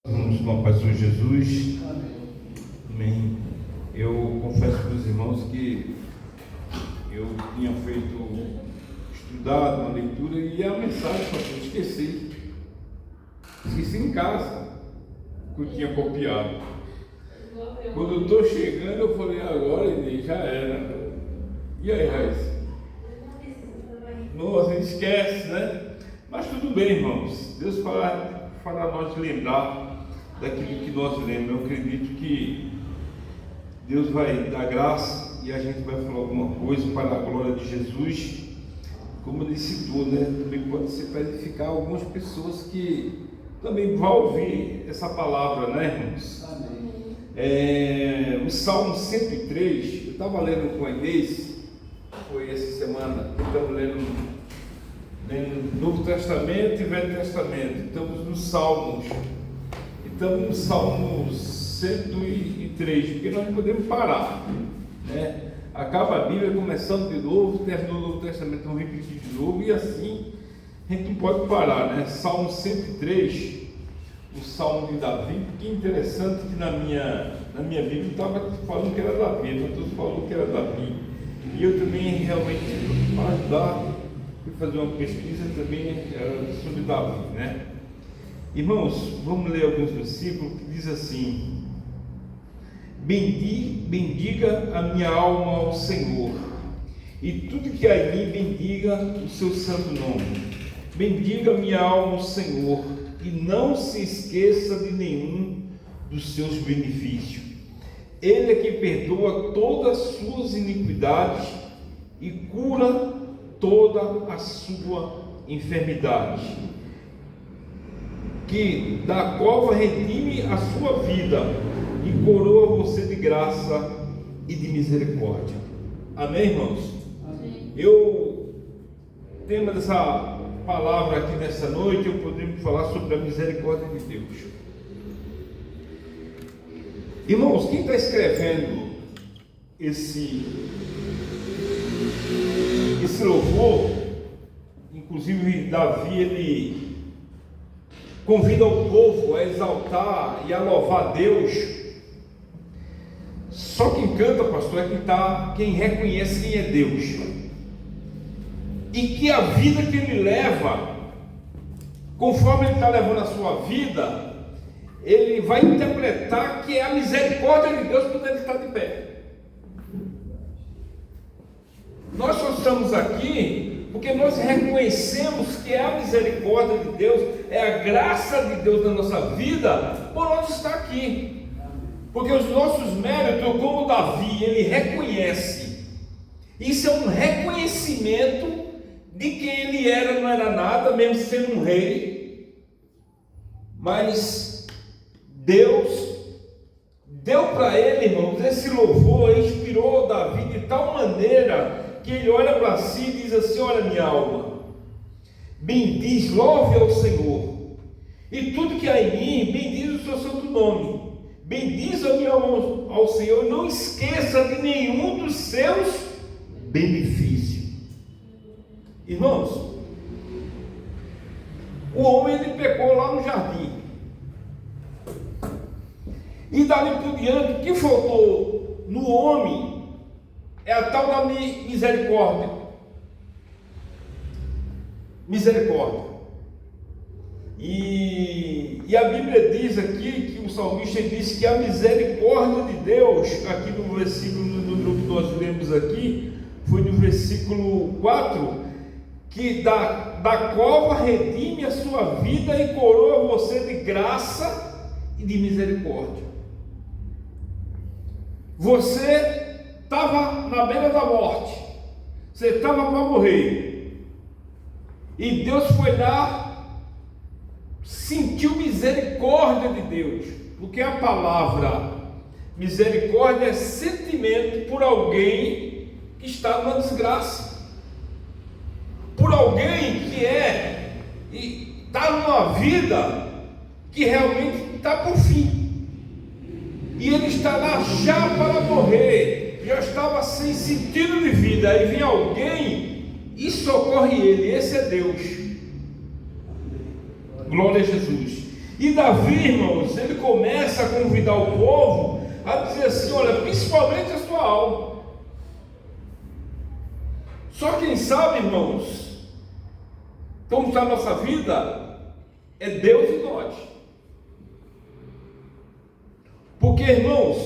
Vamos com a paz do Senhor Jesus. Amém. Amém. Eu confesso para os irmãos que eu tinha estudado uma leitura e a mensagem, pastor, esqueci em casa, que eu tinha copiado. Quando eu estou chegando, eu falei, agora já era. E aí, Raíssa? Nossa, esquece, né? Mas tudo bem, irmãos. Deus para nós lembrar daquilo que nós lemos. Eu acredito que Deus vai dar graça e a gente vai falar alguma coisa para a glória de Jesus. Como ele citou, né? Também pode ser para edificar algumas pessoas que também vão ouvir essa palavra, né, irmãos? Amém. O Salmo 103, eu estava lendo com a Inês, foi essa semana, eu estava lendo Novo Testamento e Velho Testamento. Estamos nos Salmos. Estamos no Salmo 103, porque nós não podemos parar, né? Acaba a Bíblia começando de novo, terminou o Novo Testamento, vamos repetir de novo, e assim a gente não pode parar, né? Salmo 103, o Salmo de Davi, que interessante que na minha Bíblia estava falando que era Davi, então todos falou que era Davi, e eu também realmente, para ajudar, fui fazer uma pesquisa também sobre Davi, né? Irmãos, vamos ler alguns versículos que diz assim: bendiga a minha alma ao Senhor, e tudo que há em mim bendiga o seu santo nome. Bendiga a minha alma ao Senhor, e não se esqueça de nenhum dos seus benefícios. Ele é que perdoa todas as suas iniquidades e cura toda a sua enfermidade, que da cova redime a sua vida e coroa você de graça e de misericórdia. Amém, irmãos? Amém. O tema dessa palavra aqui nessa noite, eu poderia falar sobre a misericórdia de Deus. Irmãos, quem está escrevendo esse louvor, inclusive Davi, ele convida o povo a exaltar e a louvar Deus. Só quem canta, pastor, é quem reconhece quem é Deus, e que a vida que ele leva, conforme ele está levando a sua vida, ele vai interpretar que é a misericórdia de Deus quando ele está de pé. Nós só estamos aqui porque nós reconhecemos que é a misericórdia de Deus, é a graça de Deus na nossa vida, por nós estar aqui. Porque os nossos méritos, como Davi, ele reconhece. Isso é um reconhecimento de quem ele era, não era nada, mesmo sendo um rei. Mas Deus deu para ele, irmãos, esse louvor, inspirou Davi de tal maneira que ele olha para si e diz assim: olha, minha alma, bendiz, louve ao Senhor, e tudo que há em mim, bendiz o seu santo nome. Bendiz a minha alma ao Senhor, e não esqueça de nenhum dos seus benefícios. Irmãos, o homem ele pecou lá no jardim, e dali por diante, o que faltou no homem é a tal da misericórdia. E a Bíblia diz aqui que o salmista disse que a misericórdia de Deus, aqui no versículo que nós lemos aqui, foi no versículo 4, que da cova redime a sua vida e coroa você de graça e de misericórdia. Você estava na beira da morte, você estava para morrer, e Deus foi lá, sentiu misericórdia de Deus, porque a palavra misericórdia é sentimento por alguém que está numa desgraça, por alguém que está numa vida que realmente está por fim, e ele está lá já para morrer, já estava sem sentido de vida, aí vem alguém e socorre ele. Esse é Deus. Glória a Jesus. E Davi, irmãos, ele começa a convidar o povo a dizer assim: olha, principalmente a sua alma. Só quem sabe, irmãos, como está a nossa vida, é Deus e nós. Porque, irmãos,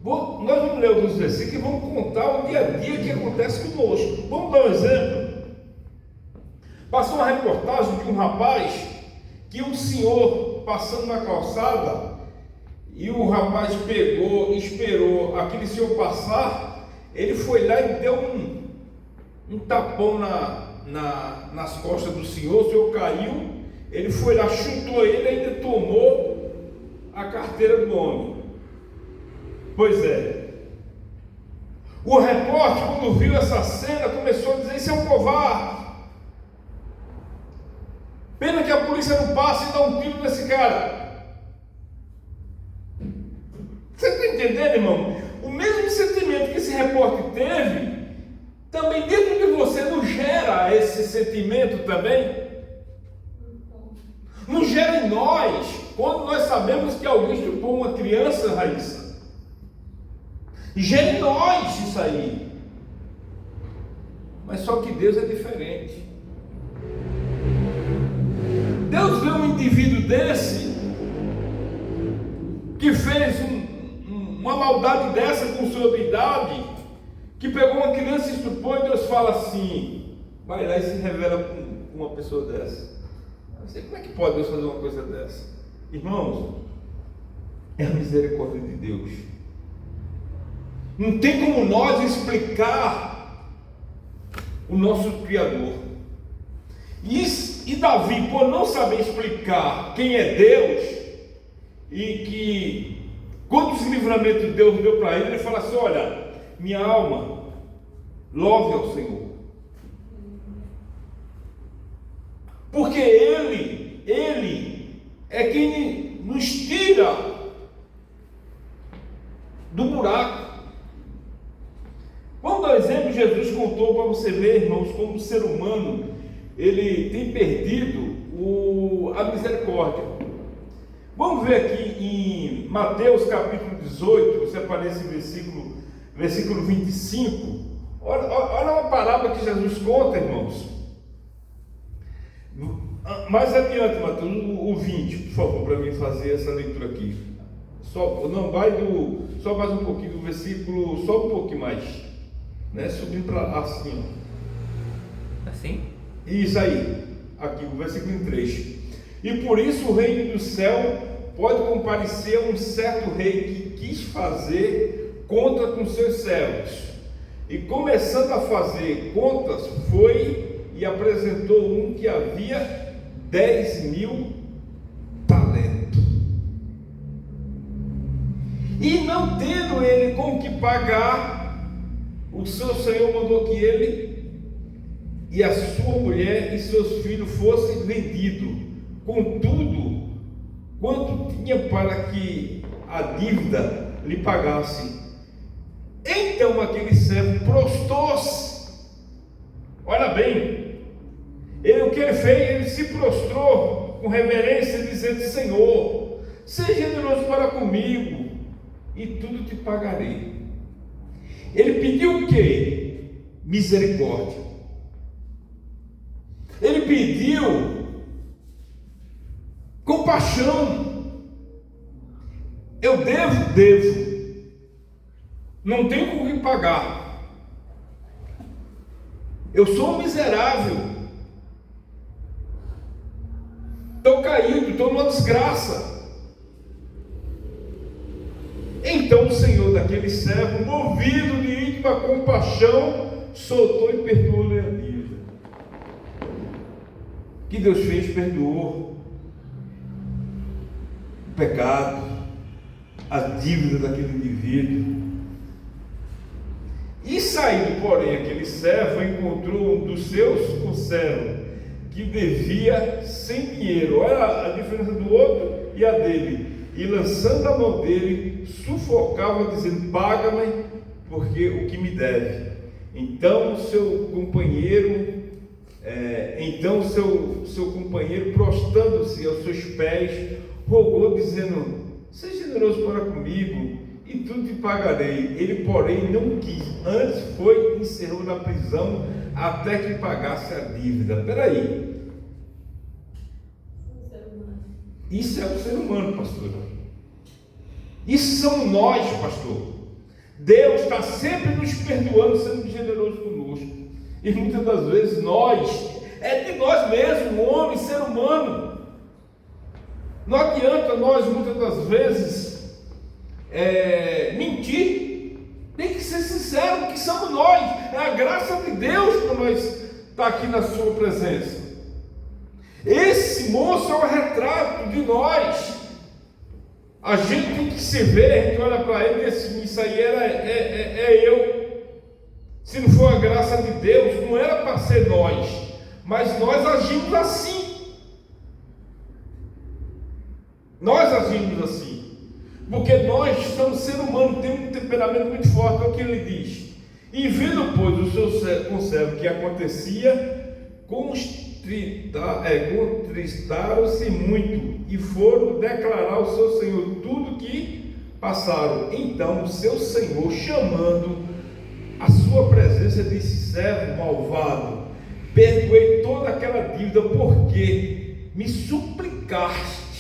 nós vamos ler alguns versículos e vamos contar o dia a dia que acontece conosco. Vamos dar um exemplo. Passou uma reportagem de um rapaz que um senhor passando na calçada, e o rapaz pegou, esperou aquele senhor passar, ele foi lá e deu um tapão nas costas do senhor, o senhor caiu, ele foi lá, chutou ele, ainda tomou a carteira do homem. Pois é, o repórter, quando viu essa cena, começou a dizer: isso é um covarde, pena que a polícia não passe e dá um tiro nesse cara. Você está entendendo, irmão? O mesmo sentimento que esse repórter teve, também dentro de você não gera esse sentimento também? Não gera em nós, quando nós sabemos que alguém estupou uma criança, Raíssa? Gera em nós isso aí. Mas só que Deus é diferente. Deus vê um indivíduo desse, que fez uma maldade dessa com sua idade, que pegou uma criança e estuprou, e Deus fala assim: vai lá e se revela com uma pessoa dessa. Eu sei, como é que pode Deus fazer uma coisa dessa? Irmãos, é a misericórdia de Deus. Não tem como nós explicar o nosso Criador. E Davi, por não saber explicar quem é Deus, e que quantos livramentos Deus deu para ele, ele fala assim: olha, minha alma, louve ao Senhor. Porque Ele é quem nos tira do buraco. Vamos dar um exemplo. Jesus contou para você ver, irmãos, como o ser humano ele tem perdido a misericórdia. Vamos ver aqui em Mateus capítulo 18, você aparece versículo 25. Olha uma parábola que Jesus conta, irmãos. Mais adiante, Mateus, o 20, por favor, para mim fazer essa leitura aqui. Só mais um pouquinho do versículo, só um pouquinho mais, né? Subindo para assim. Assim? Isso aí, aqui o versículo 3. E por isso o reino do céu pode comparecer a um certo rei que quis fazer conta com seus servos. E começando a fazer contas, foi e apresentou um que havia 10.000 talentos. E não tendo ele com que pagar, o seu senhor mandou que ele e a sua mulher e seus filhos fossem vendidos, com tudo quanto tinha, para que a dívida lhe pagasse. Então aquele servo prostou-se. Olha bem, o que ele fez? Ele se prostrou com reverência, dizendo: Senhor, seja generoso para comigo, e tudo te pagarei. Ele pediu o quê? Misericórdia. Ele pediu compaixão. Eu devo. Não tenho com que pagar. Eu sou um miserável. Estou caído, estou numa desgraça. Então o Senhor daquele servo, movido de íntima compaixão, soltou e perdoou-lhe a dívida. O que Deus fez? Perdoou o pecado, a dívida daquele indivíduo. E saindo, porém, aquele servo encontrou um dos seus conservos que devia sem dinheiro. Olha a diferença do outro e a dele. E lançando a mão dele, sufocava, dizendo: paga-me, porque o que me deve. Então seu companheiro, prostrando-se aos seus pés, rogou dizendo: seja generoso para comigo e tudo te pagarei. Ele, porém, não quis, antes foi e encerrou na prisão até que pagasse a dívida. Peraí, isso é o ser humano, pastor. Isso somos nós, pastor. Deus está sempre nos perdoando, sendo generoso conosco. E muitas das vezes é de nós mesmos, o homem, ser humano. Não adianta nós, muitas das vezes, mentir. Tem que ser sincero, que somos nós. É a graça de Deus para nós estar aqui na sua presença. Esse moço é um retrato de nós. A gente tem que se ver, a gente olha para ele e diz assim: isso aí é eu. Se não for a graça de Deus, não era para ser nós, mas nós agimos assim. Nós agimos assim, porque nós somos ser humano, temos um temperamento muito forte. É o que ele diz: e vendo, pois, o seu conservo que acontecia, contristaram-se muito e foram declarar ao seu senhor tudo que passaram. Então o seu senhor, chamando a sua presença, disse: servo malvado, perdoei toda aquela dívida porque me suplicaste.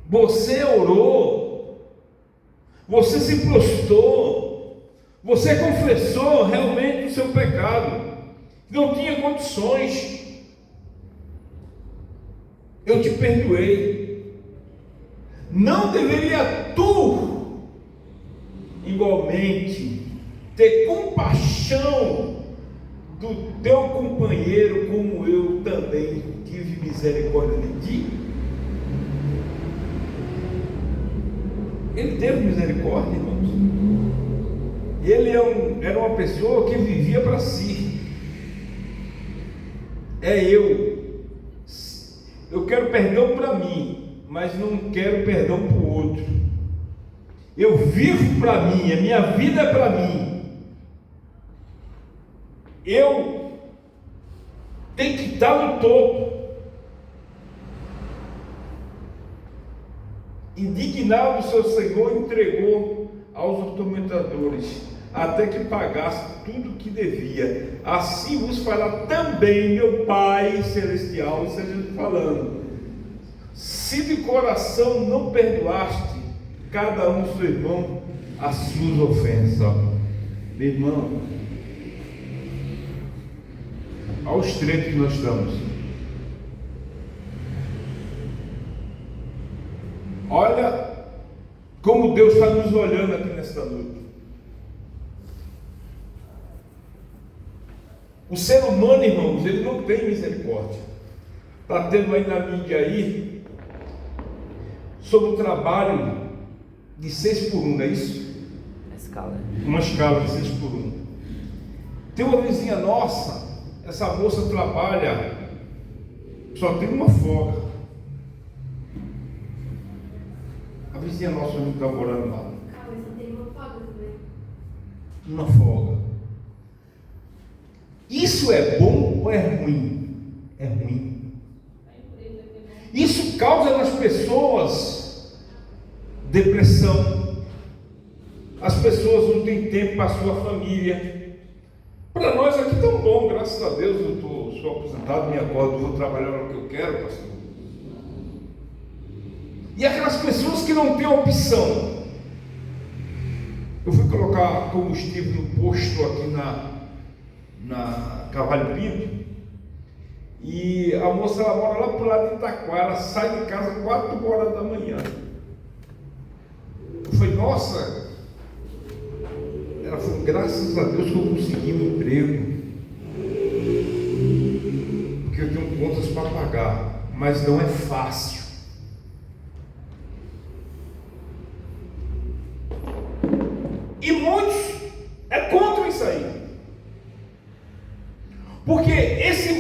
Você orou, você se prostrou, você confessou realmente o seu pecado, não tinha condições, eu te perdoei. Não deveria tu igualmente ter compaixão do teu companheiro, como eu também tive misericórdia de ti? Ele teve misericórdia, irmãos. Ele era uma pessoa que vivia para si. Eu quero perdão para mim, mas não quero perdão para o outro. Eu vivo para mim, a minha vida é para mim. Eu tenho que estar no topo. Indignado, seu Senhor entregou aos atormentadores, até que pagasse tudo o que devia. Assim vos fará também meu Pai Celestial. Ou seja, falando, se de coração não perdoaste cada um do seu irmão as suas ofensas. Meu irmão, olha o estreito que nós estamos. Olha como Deus está nos olhando aqui nesta noite. O ser humano, irmãos, ele não tem misericórdia. Está tendo aí na mídia aí sobre o trabalho de 6 por 1, não é isso? Uma escala de 6 por 1. Tem uma vizinha nossa, essa moça trabalha, só tem uma folga. A vizinha nossa não está morando lá. Mas tem uma folga também. Uma folga. Isso é bom ou é ruim? É ruim. Isso causa nas pessoas depressão. As pessoas não têm tempo para a sua família. Para nós aqui tão bom, graças a Deus. Eu sou aposentado, me acordo, vou trabalhar no que eu quero, pastor. E aquelas pessoas que não têm opção. Eu fui colocar combustível no posto aqui na Cavalho Pinto, e a moça, ela mora lá para o lado de Itaquá. Ela sai de casa 4 horas da manhã. Eu falei: nossa. Ela falou: graças a Deus que eu consegui um emprego, porque eu tenho contas para pagar, mas não é fácil. E muitos é contra isso aí. Porque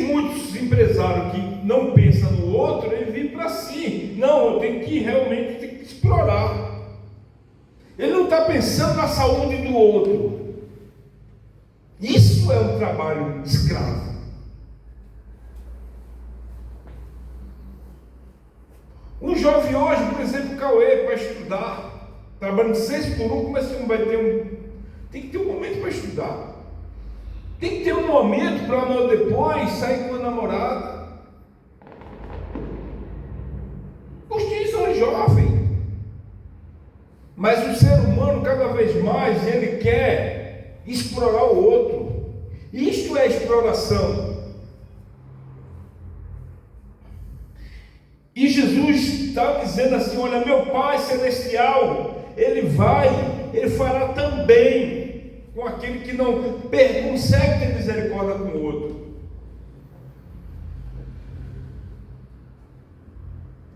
muitos empresários que não pensam no outro, ele vive para si. Não, eu tenho que realmente explorar. Ele não está pensando na saúde do outro. Isso é um trabalho escravo. Um jovem hoje, por exemplo, Cauê, para estudar, trabalhando 6 por 1, como assim vai ter tem que ter um momento para estudar. Tem que ter um momento para amanhã depois sair com a namorada. Os dias são jovens. Mas o ser humano, cada vez mais, ele quer explorar o outro. Isto é exploração. E Jesus está dizendo assim: olha, meu Pai Celestial, Ele fará também com aquele que não consegue ter misericórdia com o outro.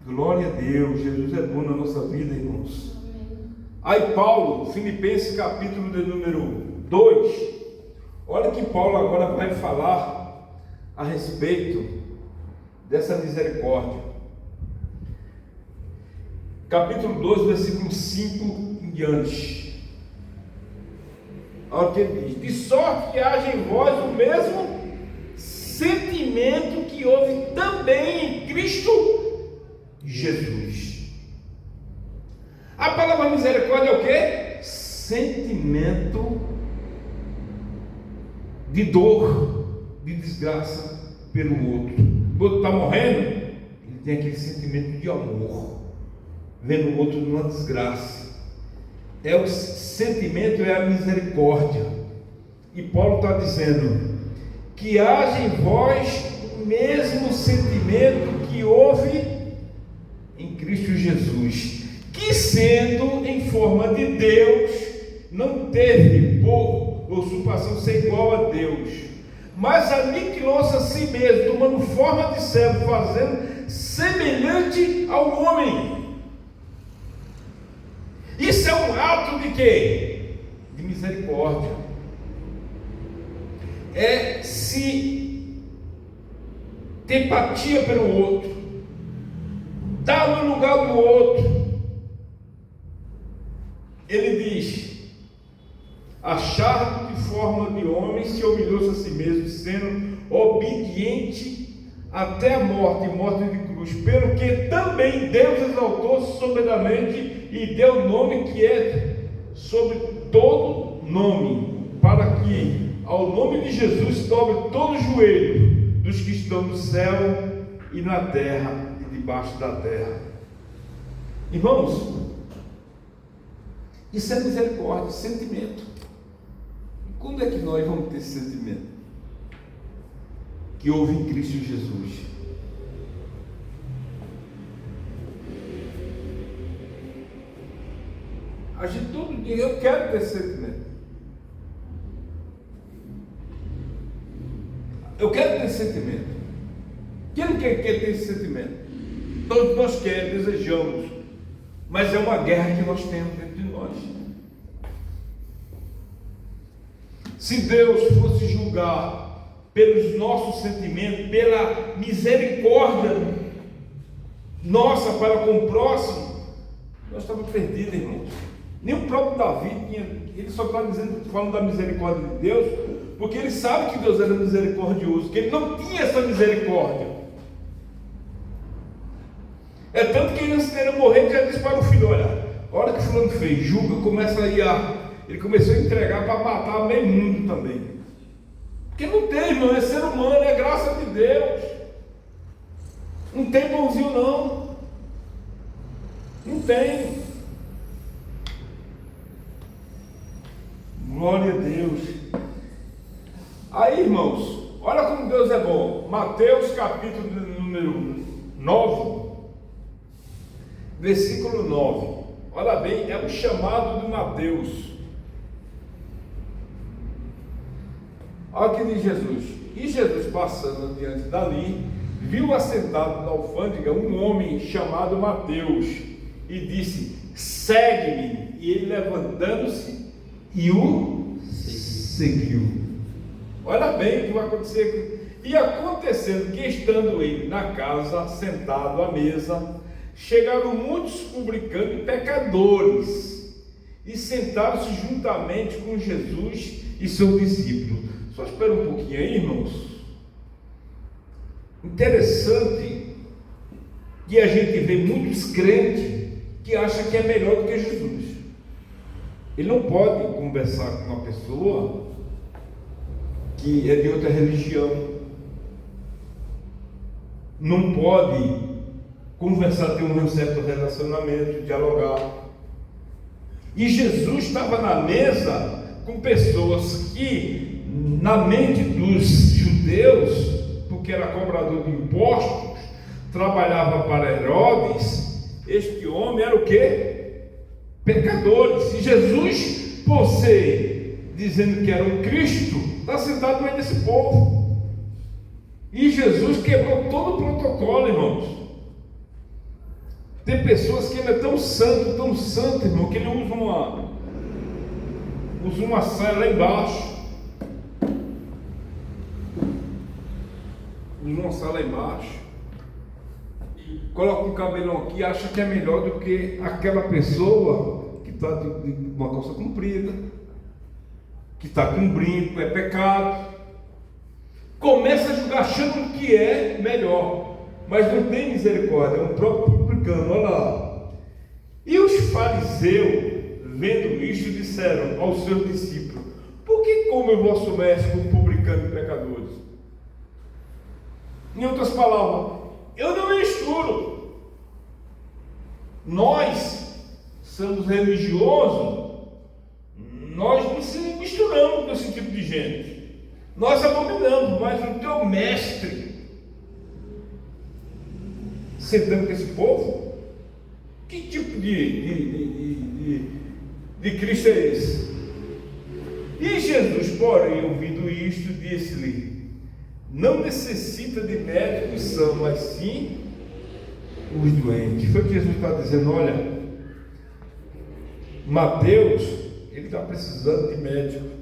Glória a Deus, Jesus é bom na nossa vida, irmãos. Aí Paulo, Filipenses capítulo de número 2, olha que Paulo agora vai falar a respeito dessa misericórdia. Capítulo 2, versículo 5 em diante. Olha o que ele diz: de sorte que haja em vós o mesmo sentimento que houve também em Cristo Jesus. A palavra misericórdia é o quê? Sentimento de dor, de desgraça pelo outro. O outro está morrendo, ele tem aquele sentimento de amor, vendo o outro numa desgraça. O sentimento é a misericórdia. E Paulo está dizendo que haja em vós o mesmo sentimento que houve em Cristo Jesus, que sendo em forma de Deus, não teve por usurpação ser igual a Deus, mas aniquilou-se a si mesmo, tomando forma de servo, fazendo semelhante ao homem. Isso é um ato de quê? De misericórdia. É se ter empatia pelo outro, dar no lugar do outro. Ele diz: achado de forma de homem, se humilhou-se a si mesmo, sendo obediente até a morte, morte de cruz, pelo que também Deus exaltou soberanamente e deu nome que é sobre todo nome, para que ao nome de Jesus dobre todo o joelho dos que estão no céu e na terra e debaixo da terra. Irmãos, isso é misericórdia, sentimento. E quando é que nós vamos ter esse sentimento que houve em Cristo Jesus? A gente todo dia, eu quero ter esse sentimento. Eu quero ter esse sentimento. Quem não quer ter esse sentimento? Todos nós queremos, desejamos. Mas é uma guerra que nós temos dentro de nós. Se Deus fosse julgar pelos nossos sentimentos, pela misericórdia nossa para com o próximo, nós estávamos perdidos, irmãos. Nem o próprio Davi tinha, ele só está falando da misericórdia de Deus, porque ele sabe que Deus era misericordioso, que ele não tinha essa misericórdia. É tanto que ele, antes dele morrer, já disse para o filho: olha, a hora que o fulano fez, julga, começa aí ele começou a entregar para matar meio mundo também. Porque não tem, irmão, é ser humano, é graça de Deus. Não tem bonzinho não. Não tem. Glória a Deus. Aí, irmãos, olha como Deus é bom. Mateus capítulo número 9, versículo 9. Olha bem, é o chamado de Mateus. Olha o que diz Jesus. E Jesus, passando diante dali, viu assentado na alfândega um homem chamado Mateus, e disse: segue-me. E ele, levantando-se, e o seguiu. Olha bem o que vai acontecer. E acontecendo que, estando ele na casa, sentado à mesa, chegaram muitos publicanos e pecadores, e sentaram-se juntamente com Jesus e seu discípulo. Só espera um pouquinho aí, irmãos. Interessante que a gente vê muitos crentes que acham que é melhor do que Jesus. Ele não pode conversar com uma pessoa que é de outra religião. Não pode conversar, ter um certo relacionamento, dialogar. E Jesus estava na mesa com pessoas que, na mente dos judeus, porque era cobrador de impostos, trabalhava para Herodes, este homem era o quê? Pecadores. E Jesus, por ser, dizendo que era o Cristo, está sentado no meio desse povo. E Jesus quebrou todo o protocolo, irmãos. Tem pessoas que ele é tão santo, irmão, que ele usa uma saia lá embaixo. Usa uma saia lá embaixo. E coloca um cabelão aqui e acha que é melhor do que aquela pessoa que está de uma calça comprida, que está com brinco, é pecado. Começa a julgar achando que é melhor, mas não tem misericórdia, é um próprio publicano, olha lá. E os fariseus, vendo isto, disseram aos seus discípulos: por que come o vosso mestre com publicanos e pecadores? Em outras palavras, eu não misturo. Nós somos religiosos, nós não se misturamos com esse tipo de gente. Nós abominamos, mas o teu mestre, sentando com esse povo, que tipo de Cristo é esse? E Jesus, porém, ouvindo isto, disse-lhe: não necessita de médicos são, mas sim os doentes. Foi o que Jesus está dizendo. Olha, Mateus, ele está precisando de médico.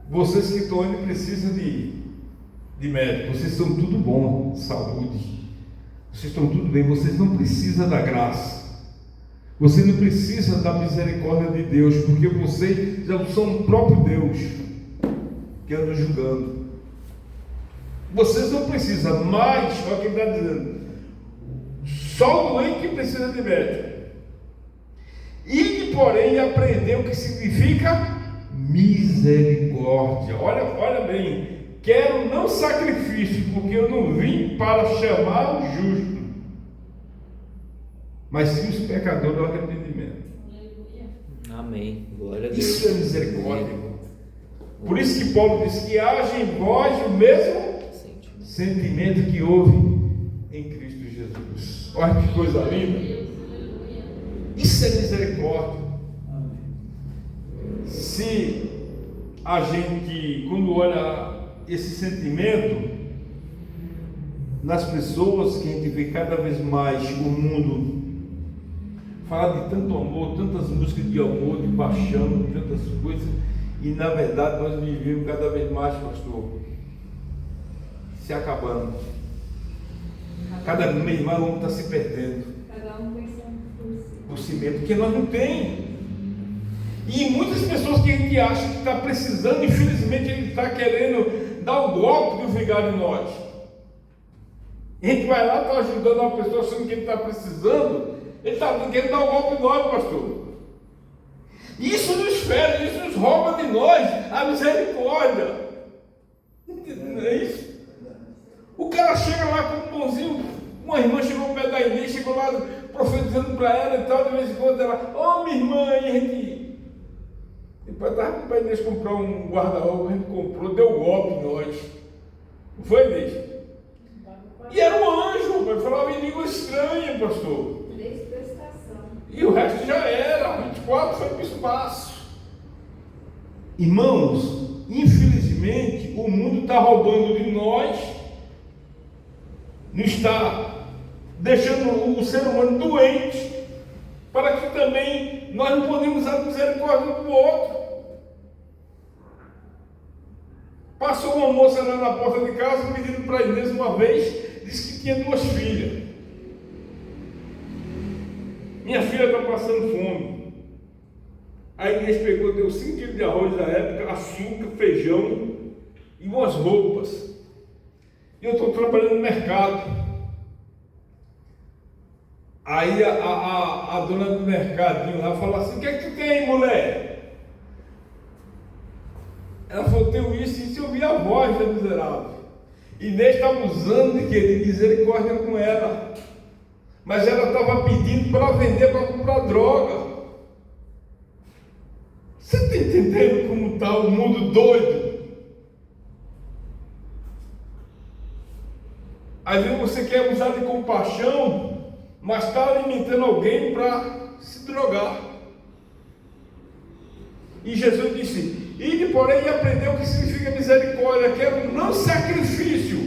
Vocês que estão indo precisam de médico. Vocês estão tudo bom, saúde. Vocês estão tudo bem. Vocês não precisam da graça. Você não precisa da misericórdia de Deus, porque vocês já são o próprio Deus que anda julgando. Vocês não precisam mais, olha o que ele está dizendo, só o doente que precisa de médico. E porém aprendeu o que significa misericórdia. Olha bem, quero não sacrifício, porque eu não vim para chamar o justo, mas sim os pecadores ao arrependimento. Amém. Glória a Deus. Isso é misericórdia, irmão. Por isso que Paulo diz que haja em vós o mesmo sentimento que houve em Cristo Jesus. Olha que coisa linda. Isso é misericórdia. Se a gente, quando olha esse sentimento nas pessoas, que a gente vê cada vez mais o mundo falar de tanto amor, tantas músicas de amor, de paixão, de tantas coisas, e na verdade nós vivemos cada vez mais, pastor, se acabando. Cada vez mais o homem está se perdendo. Cada um pensando por si mesmo, porque nós não tem. E muitas pessoas que a gente acha que está precisando, infelizmente ele está querendo dar o golpe do vigário em nós. A gente vai lá, está ajudando uma pessoa achando que ele está precisando, ele está querendo dar o golpe em nós, pastor. Isso nos fere, isso nos rouba de nós a misericórdia. Não é isso? O cara chega lá com um pãozinho, uma irmã chegou ao pé da igreja, chegou lá profetizando para ela e tal, de vez em quando ela, ô minha irmã, e a gente. Depois estava para a igreja comprar um guarda-roupa, a gente comprou, deu golpe em nós. Não foi, igreja? E era um anjo, mas falava em língua estranha, pastor. desprestação. E o resto já era, 24 foi para o espaço. Irmãos, infelizmente, o mundo está roubando de nós, não está deixando o ser humano doente, para que também nós não podemos usar misericórdia um do outro. Passou uma moça lá na porta de casa pedindo para a Inês uma vez, disse que tinha 2 filhas. Minha filha está passando fome. A Inês pegou, deu 5 quilos de arroz da época, açúcar, feijão e umas roupas. E eu estou trabalhando no mercado. Aí a dona do mercadinho lá falou assim: o que é que tu tem, mulher? Ela falou: tenho isso, e se ouvir a voz da miserável. Inês estava usando de misericórdia com ela, mas ela estava pedindo para vender, para comprar droga. Você está entendendo como está o mundo doido? Às vezes você quer usar de compaixão, mas está alimentando alguém para se drogar. E Jesus disse: ide, porém, e aprendeu o que significa misericórdia. Quero não sacrifício,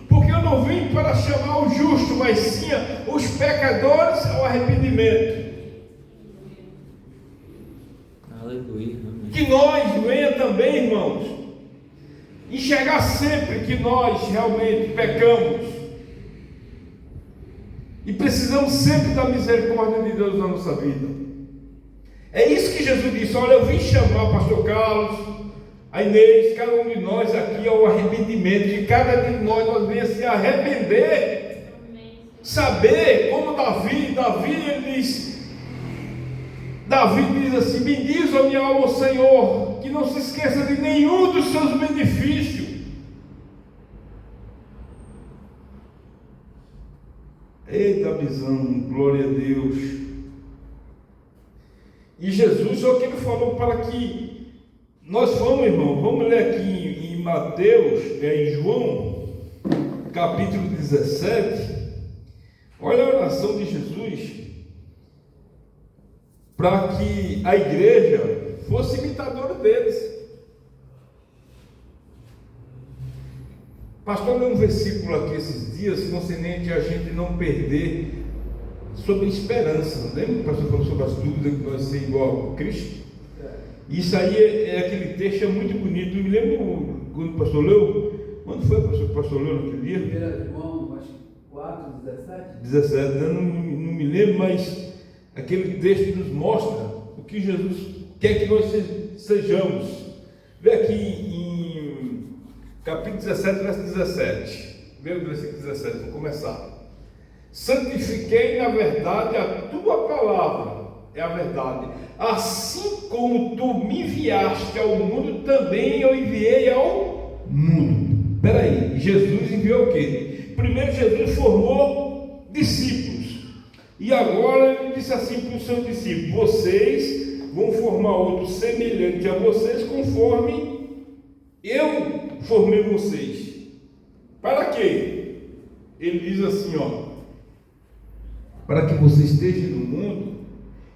porque eu não vim para chamar o justo, mas sim os pecadores ao arrependimento. Aleluia. Amém. Que nós venha também, irmãos, enxergar sempre que nós realmente pecamos e precisamos sempre da misericórdia de Deus na nossa vida. É isso que Jesus disse: olha, eu vim chamar o pastor Carlos, a Inês, cada um de nós aqui ao arrependimento, que cada um de nós venha se arrepender. Amém. Saber como Davi diz assim: bendiz a minha alma ao Senhor, que não se esqueça de nenhum dos seus benefícios. Eita visão, glória a Deus. E Jesus, só que ele falou para que nós vamos, irmão, vamos ler aqui em Mateus, em João, capítulo 17, olha a oração de Jesus, para que a igreja fosse imitadora deles. Pastor, leu um versículo aqui esses dias, concernente a gente não perder sobre esperança. Lembra que o pastor falou sobre as dúvidas que nós ser igual a Cristo? Isso aí é aquele texto, é muito bonito. Eu me lembro quando o pastor leu. Quando foi que o pastor leu naquele dia? 1 João, acho que 4, 17? 17, eu não me lembro, mas aquele texto nos mostra o que Jesus quer que nós sejamos. Vê aqui em capítulo 17, verso 17. Vê o versículo 17, vou começar. Santifiquei na verdade a tua palavra, é a verdade. Assim como tu me enviaste ao mundo, também eu enviei ao mundo. Espera aí, Jesus enviou o quê? Primeiro Jesus formou discípulos. E agora ele disse assim para os seus discípulos: vocês vão formar outros semelhantes a vocês, conforme eu formei vocês. Para quê? Ele diz assim, ó: para que você esteja no mundo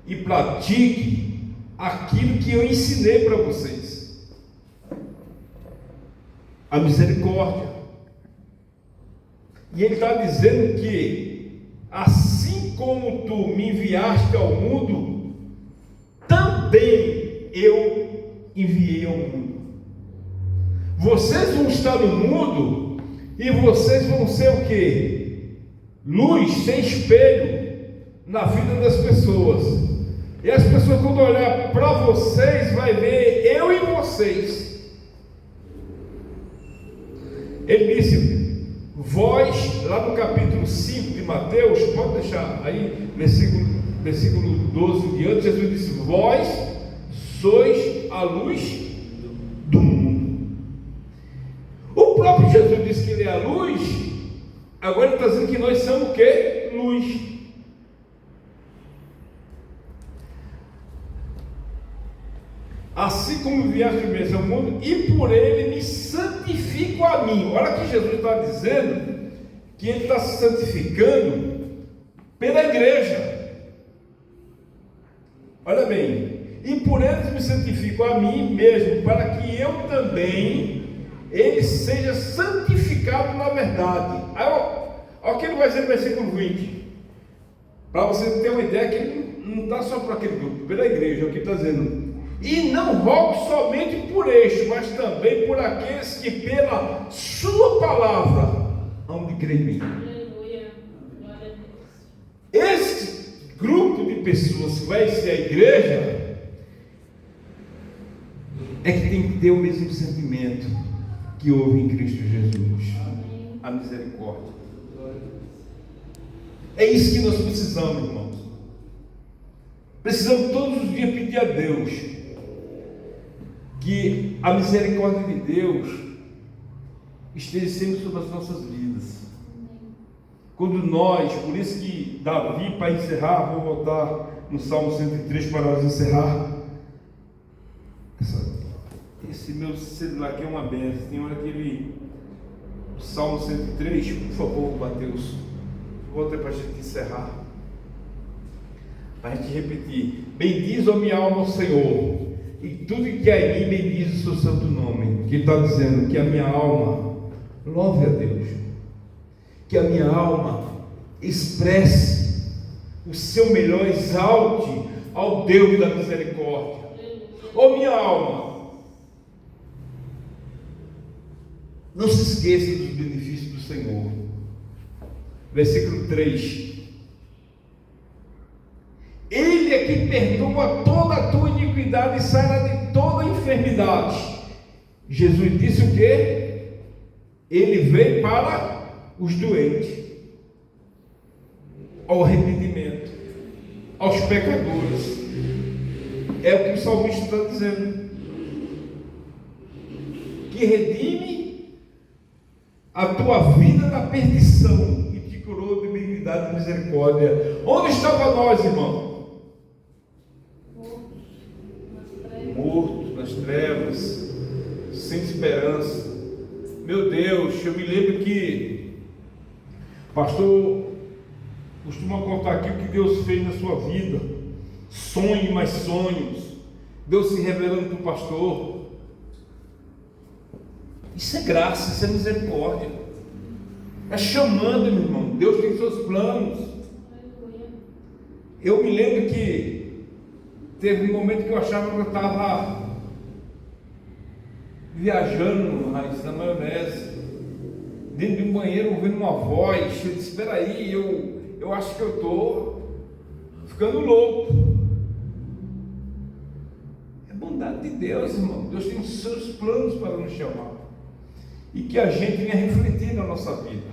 e pratique aquilo que eu ensinei para vocês. A misericórdia. E ele está dizendo que assim como tu me enviaste ao mundo, também eu enviei ao mundo. Vocês vão estar no mundo e vocês vão ser o quê? Luz, ser espelho na vida das pessoas. E as pessoas, quando olhar para vocês, vai ver eu e vocês. Ele disse: vós, lá no capítulo 5 de Mateus, pode deixar aí, versículo 12 em diante, Jesus disse: vós sois a luz do mundo. O próprio Jesus disse que ele é a luz. Agora ele está dizendo que nós somos o quê? Luz. Assim como enviaste primeiro ao mundo, e por ele me santifico a mim. Olha que Jesus está dizendo que ele está se santificando pela igreja. Olha bem, e por eles me santifico a mim mesmo, para que eu também, ele seja santificado na verdade. Olha o que ele vai dizer no versículo 20, para você ter uma ideia que ele não está só para aquele grupo, pela igreja. O que está dizendo: e não rogo somente por este, mas também por aqueles que pela sua palavra hão de crer em mim. Aleluia. Glória a Deus. Este grupo de pessoas que vai ser a igreja é que tem que ter o mesmo sentimento que houve em Cristo Jesus. Amém. A misericórdia. É isso que nós precisamos, irmãos. Precisamos todos os dias pedir a Deus que a misericórdia de Deus esteja sempre sobre as nossas vidas. Quando nós, por isso que Davi, para encerrar, vou voltar no Salmo 103 para nós encerrar. Esse meu celular aqui é uma benção. Tem hora que ele, Salmo 103, por favor, Mateus, volta para a gente encerrar, para a gente repetir. Bendiz a minha alma ao Senhor, e tudo que há em mim bendiz o seu santo nome. Que está dizendo que a minha alma louve a Deus, que a minha alma expresse o seu melhor, exalte ao Deus da misericórdia. Ó minha alma, não se esqueça dos benefícios do Senhor. Versículo 3: Ele é que perdoa toda a tua iniquidade e sara de toda a enfermidade. Jesus disse o quê? Ele veio para os doentes, ao arrependimento, aos pecadores. É o que o salmista está dizendo, que redime a tua vida da perdição e te curou de benignidade e misericórdia. Onde estava nós, irmão? Mortos nas trevas, sem esperança. Meu Deus, eu me lembro que o pastor costuma contar aqui o que Deus fez na sua vida. Sonhe mais sonhos, Deus se revelando para o pastor. Isso é graça, isso é misericórdia. É chamando, meu irmão. Deus tem seus planos. Eu me lembro que teve um momento que eu achava que eu estava viajando na maionese, dentro de um banheiro, ouvindo uma voz. Eu disse: espera aí, eu acho que eu estou ficando louco. É bondade de Deus, irmão. Deus tem os seus planos para nos chamar, e que a gente venha refletir na nossa vida,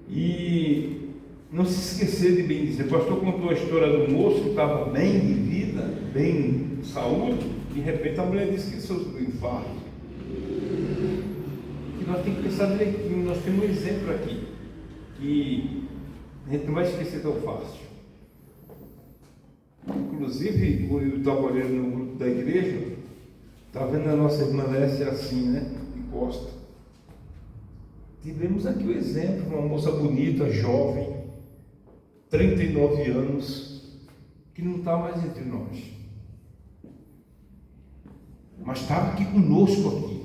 e não se esquecer de bem dizer. O pastor contou a história do moço que estava bem de vida, bem de saúde, e de repente a mulher disse que esqueceu do infarto. E nós temos que pensar direitinho. Nós temos um exemplo aqui que a gente não vai esquecer tão fácil. Inclusive, quando eu estava olhando no grupo da igreja, está vendo a nossa irmã Lécia assim, né? De costa. Tivemos aqui o exemplo, uma moça bonita, jovem, 39 anos, que não está mais entre nós, mas estava aqui conosco aqui.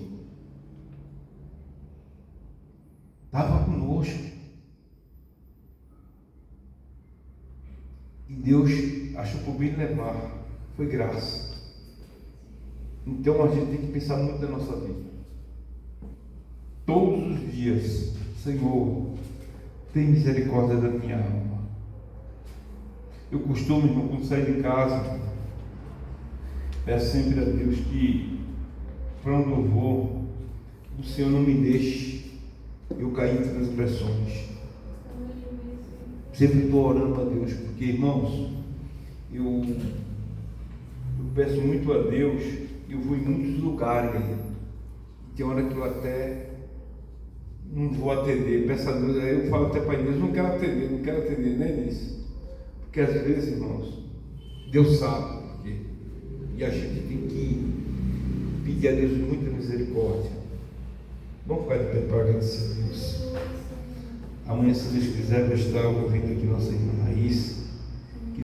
Estava conosco. E Deus achou por bem levar. Foi graça. Então a gente tem que pensar muito na nossa vida. Todos os dias: Senhor, tem misericórdia da minha alma. Eu costumo, irmão, quando sair de casa, peço sempre a Deus que, para onde eu vou, o Senhor não me deixe eu cair em transgressões. Sempre estou orando a Deus, porque, irmãos, eu peço muito a Deus. Eu vou em muitos lugares, tem hora que eu até não vou atender, peço a Deus, aí eu falo até para Deus: não quero atender, nem nisso. Porque às vezes, irmãos, Deus sabe por quê, e a gente tem que pedir a Deus muita misericórdia. Vamos ficar de pé para agradecer a Deus. Amanhã, se Deus quiser, vai estar ouvindo aqui nossa irmã Raíssa.